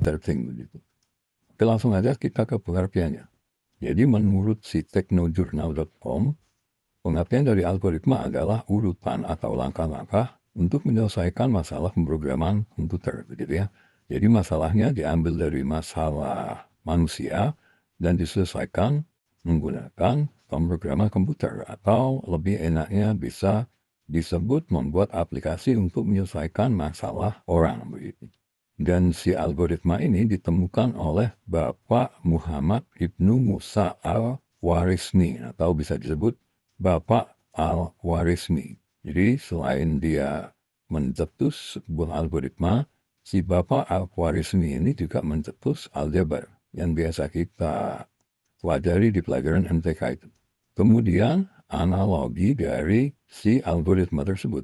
interesting begitu. Oke, langsung aja kita ke pengertiannya. Jadi menurut si technojournal.com, pengertian dari algoritma adalah urutan atau langkah-langkah untuk menyelesaikan masalah pemrograman komputer, begitu ya. Jadi masalahnya diambil dari masalah manusia dan diselesaikan menggunakan pemrograman komputer, atau lebih enaknya bisa disebut membuat aplikasi untuk menyelesaikan masalah orang, begitu. Dan si algoritma ini ditemukan oleh Bapak Muhammad Ibnu Musa al-Warismi, atau bisa disebut Bapak al-Warismi. Jadi selain dia mencetus sebuah algoritma, si Bapak al-Warismi ini juga mencetus aljabar yang biasa kita pelajari di pelajaran MTK itu. Kemudian analogi dari si algoritma tersebut.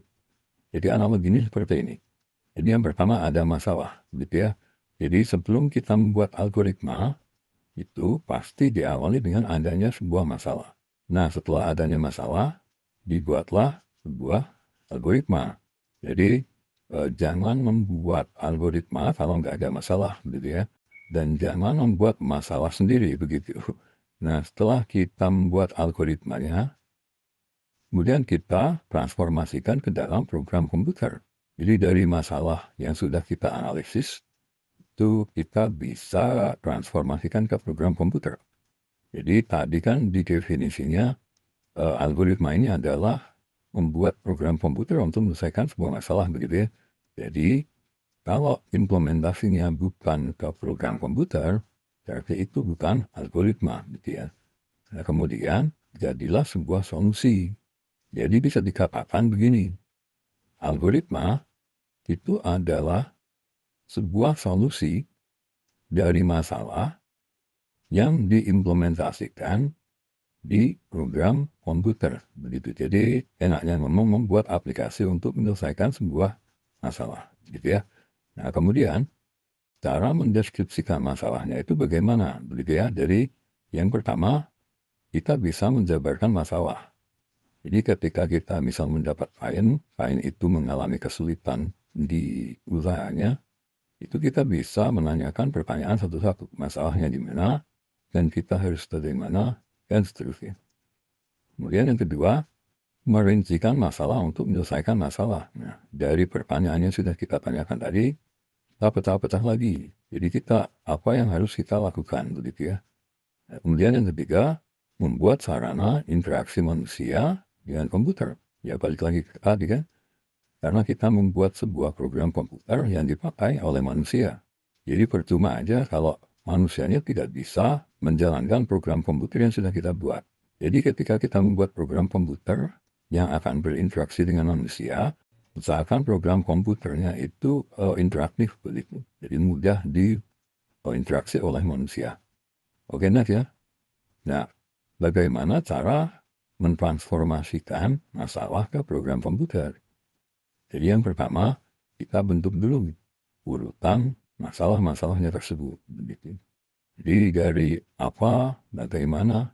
Jadi analoginya seperti ini. Jadi yang pertama ada masalah, gitu ya. Jadi sebelum kita membuat algoritma, itu pasti diawali dengan adanya sebuah masalah. Nah, setelah adanya masalah, dibuatlah sebuah algoritma. Jadi jangan membuat algoritma kalau nggak ada masalah, gitu ya. Dan jangan membuat masalah sendiri, begitu. Nah, setelah kita membuat algoritmanya, kemudian kita transformasikan ke dalam program komputer. Jadi dari masalah yang sudah kita analisis, itu kita bisa transformasikan ke program komputer. Jadi tadi kan di definisinya, algoritma ini adalah membuat program komputer untuk menyelesaikan sebuah masalah, begitu ya. Jadi kalau implementasinya bukan ke program komputer, berarti itu bukan algoritma, gitu ya. Nah, kemudian jadilah sebuah solusi. Jadi bisa dikatakan begini, algoritma itu adalah sebuah solusi dari masalah yang diimplementasikan di program komputer. Begitu. Jadi enaknya ngomong membuat aplikasi untuk menyelesaikan sebuah masalah. Gitu ya. Nah kemudian cara mendeskripsikan masalahnya itu bagaimana? Begitu ya. Jadi yang pertama kita bisa menjabarkan masalah. Jadi ketika kita misal mendapat klien itu mengalami kesulitan di usahanya, itu kita bisa menanyakan pertanyaan satu-satu. Masalahnya di mana, dan kita harus dari mana, dan seterusnya. Kemudian yang kedua, merincikan masalah untuk menyelesaikan masalah. Nah, dari pertanyaan yang sudah kita tanyakan tadi, kita pecah-pecah lagi. Jadi kita, apa yang harus kita lakukan, begitu ya. Nah, kemudian yang ketiga, membuat sarana interaksi manusia dengan komputer. Ya balik lagi ke tadi kan. Karena kita membuat sebuah program komputer yang dipakai oleh manusia. Jadi percuma aja kalau manusianya tidak bisa menjalankan program komputer yang sudah kita buat. Jadi ketika kita membuat program komputer yang akan berinteraksi dengan manusia, usahakan program komputernya itu interaktif begitu. Jadi mudah diinteraksi oleh manusia. Oke, Nat ya. Nah, bagaimana cara mentransformasikan masalah ke program komputer? Jadi yang pertama, kita bentuk dulu urutan masalah-masalahnya tersebut. Begitu. Jadi dari apa, bagaimana,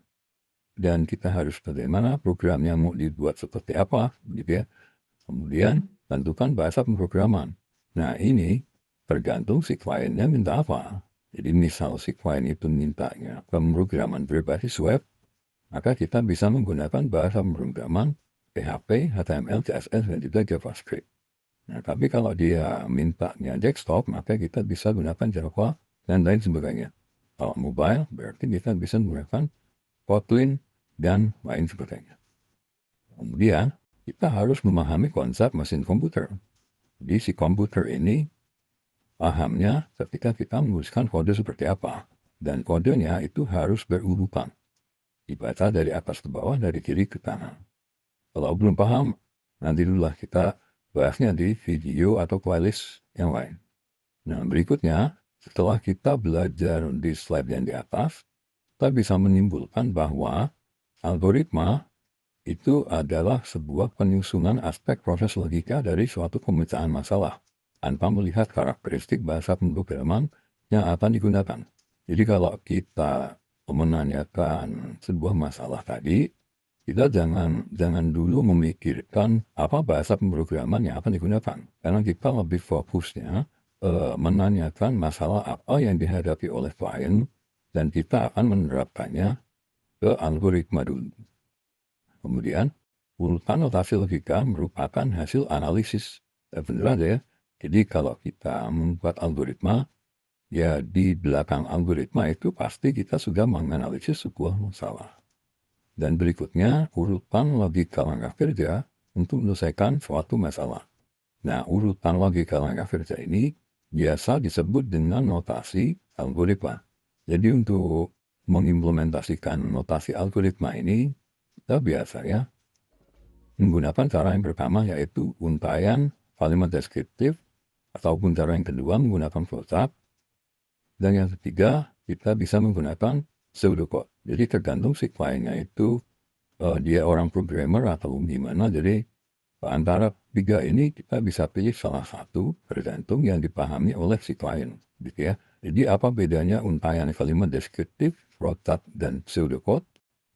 dan kita harus bagaimana, programnya mau dibuat seperti apa, gitu ya. Kemudian tentukan bahasa pemrograman. Nah ini tergantung si kliennya minta apa. Jadi misal si klien itu mintanya pemrograman berbasis web, maka kita bisa menggunakan bahasa pemrograman PHP, HTML, CSS, dan juga JavaScript. Nah, tapi kalau dia mintanya desktop, maka kita bisa gunakan Java dan lain sebagainya. Kalau mobile, berarti kita bisa menggunakan Kotlin dan lain sebagainya. Kemudian, kita harus memahami konsep mesin komputer. Jadi si komputer ini pahamnya ketika kita menuliskan kode seperti apa. Dan kodenya itu harus berurutan. Dibaca dari atas ke bawah, dari kiri ke kanan. Kalau belum paham, nanti dululah kita bahasnya di video atau playlist yang lain. Nah berikutnya, setelah kita belajar di slide yang di atas, kita bisa menyimpulkan bahwa algoritma itu adalah sebuah penyusunan aspek proses logika dari suatu pemecahan masalah tanpa melihat karakteristik bahasa pemrograman yang akan digunakan. Jadi kalau kita menanyakan sebuah masalah tadi, kita jangan dulu memikirkan apa bahasa pemrograman yang akan digunakan. Karena kita lebih fokusnya menanyakan masalah apa yang dihadapi oleh klien dan kita akan menerapkannya ke algoritma dulu. Kemudian, urutan notasi logika merupakan hasil analisis. Benar aja ya. Jadi kalau kita membuat algoritma, ya di belakang algoritma itu pasti kita sudah menganalisis sebuah masalah. Dan berikutnya, urutan logika langkah kerja untuk menyelesaikan suatu masalah. Nah, urutan logika langkah kerja ini biasa disebut dengan notasi algoritma. Jadi untuk mengimplementasikan notasi algoritma ini, kita biasanya menggunakan cara yang pertama yaitu untaian kalimat deskriptif, ataupun cara yang kedua menggunakan flowchart, dan yang ketiga kita bisa menggunakan pseudocode. Jadi tergantung si kliennya itu dia orang programmer atau gimana. Jadi antara tiga ini kita bisa pilih salah satu tergantung yang dipahami oleh si klien, gitu ya. Jadi apa bedanya untaian kalimat deskriptif, flowchart, dan pseudocode?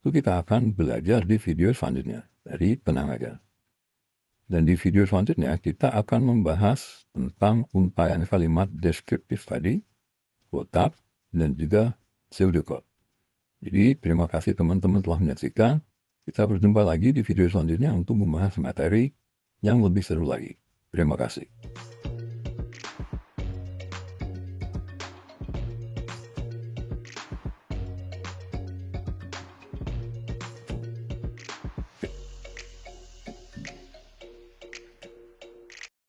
Itu kita akan belajar di video selanjutnya. Jadi tenang aja. Dan di video selanjutnya kita akan membahas tentang untaian kalimat deskriptif tadi, flowchart, dan juga pseudocode. Jadi terima kasih teman-teman telah menyaksikan. Kita berjumpa lagi di video selanjutnya untuk membahas materi yang lebih seru lagi. Terima kasih.